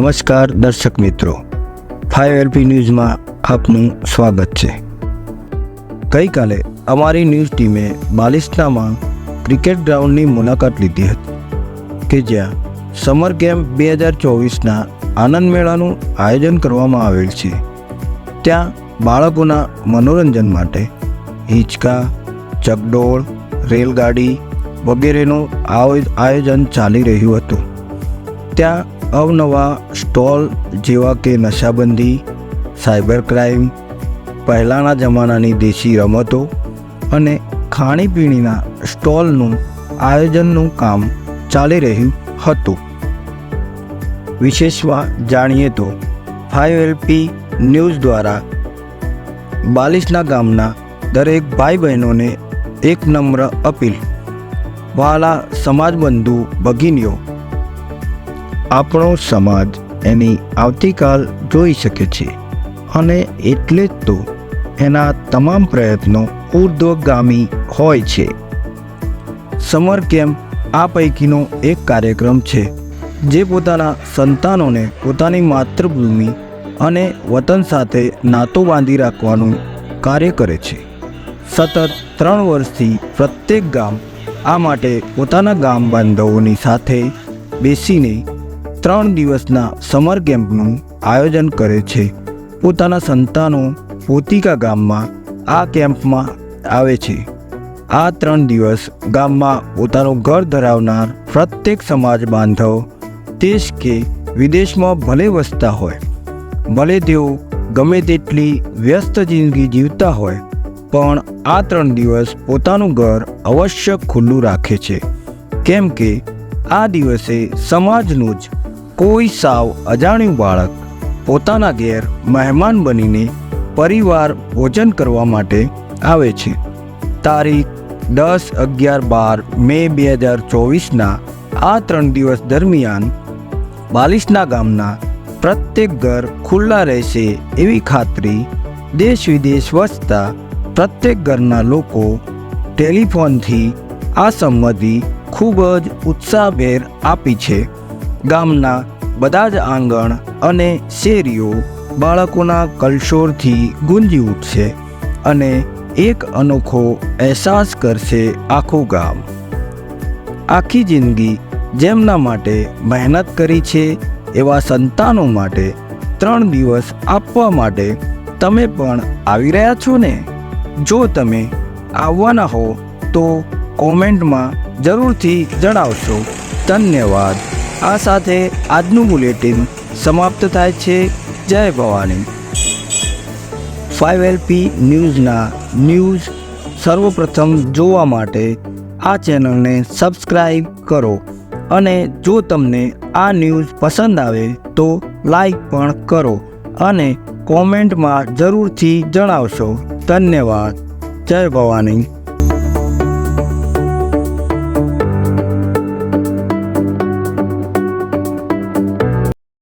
નમસ્કાર દર્શક મિત્રો, 5LP ન્યૂઝમાં આપનું સ્વાગત છે। ગઈકાલે અમારી ન્યૂઝ ટીમે બાલિસ્નામાં ક્રિકેટ ગ્રાઉન્ડની મુલાકાત લીધી હતી કે જ્યાં સમર કેમ્પ 2024ના આનંદ મેળાનું આયોજન કરવામાં આવેલ છે। ત્યાં બાળકોના મનોરંજન માટે હિંચકા, ચકડોળ, રેલગાડી વગેરેનું આયોજન ચાલી રહ્યું હતું। ત્યાં અવનવા સ્ટોલ જેવા કે નશાબંધી, સાયબર ક્રાઇમ, પહેલાંના જમાનાની દેશી રમતો અને ખાણીપીણીના સ્ટોલનું આયોજનનું કામ ચાલી રહ્યું હતું। વિશેષમાં જાણીએ તો 5LP ન્યૂઝ દ્વારા બાલિસ્ના ગામના દરેક ભાઈ બહેનોને એક નમ્ર અપીલ। વહાલા સમાજબંધુ ભગીનીઓ, આપણો સમાજ એની આવતીકાલ જોઈ શકે છે અને એટલે જ તો એના તમામ પ્રયત્નો ઉર્ધ્વગામી હોય છે। સમર કેમ્પ આ પૈકીનો એક કાર્યક્રમ છે જે પોતાના સંતાનોને પોતાની માતૃભૂમિ અને વતન સાથે નાતો બાંધી રાખવાનું કાર્ય કરે છે। સતત 3 વર્ષથી પ્રત્યેક ગામ આ માટે પોતાના ગામ બાંધવોની સાથે બેસીને 3 દિવસના સમર કેમ્પનું આયોજન કરે છે। પોતાના સંતાનો પોતિકા ગામમાં આ કેમ્પમાં આવે છે। આ 3 દિવસ ગામમાં પોતાનું ઘર ધરાવનાર પ્રત્યેક સમાજ બાંધવ દેશ કે વિદેશમાં ભલે વસતા હોય, ભલે તેઓ ગમે તેટલી વ્યસ્ત જિંદગી જીવતા હોય, પણ આ 3 દિવસ પોતાનું ઘર અવશ્ય ખુલ્લું રાખે છે, કેમ કે આ દિવસે સમાજનું જ કોઈ સાવ અજાણ્યું બાળક પોતાના ઘેર મહેમાન બનીને પરિવાર ભોજન કરવા માટે આવે છે। તારીખ 10, 11, 12 મે 2024ના આ 3 દિવસ દરમિયાન બાલિસ્ના ગામના પ્રત્યેક ઘર ખુલ્લા રહેશે એવી ખાતરી દેશ વિદેશ વસતા પ્રત્યેક ઘરના લોકો ટેલિફોનથી આ સંમતિ ખૂબ જ ઉત્સાહભેર આપી છે। ગામના બધા જ આંગણ અને શેરીઓ બાળકોના કલશોરથી ગુંજી ઉઠશે અને એક અનોખો અહેસાસ કરશે આખું ગામ। આખી જિંદગી જેમના માટે મહેનત કરી છે એવા સંતાનો માટે 3 દિવસ આપવા માટે તમે પણ આવી રહ્યા છો ને? જો તમે આવવાના હો તો કોમેન્ટમાં જરૂરથી જણાવશો। ધન્યવાદ। આ સાથે આજનું બુલેટિન સમાપ્ત થાય છે। જય ભવાની। 5LP ન્યૂઝના ન્યૂઝ સર્વપ્રથમ જોવા માટે આ ચેનલને સબસ્ક્રાઈબ કરો અને જો તમને આ ન્યૂઝ પસંદ આવે તો લાઈક પણ કરો અને કોમેન્ટમાં જરૂરથી જણાવશો। ધન્યવાદ। જય ભવાની।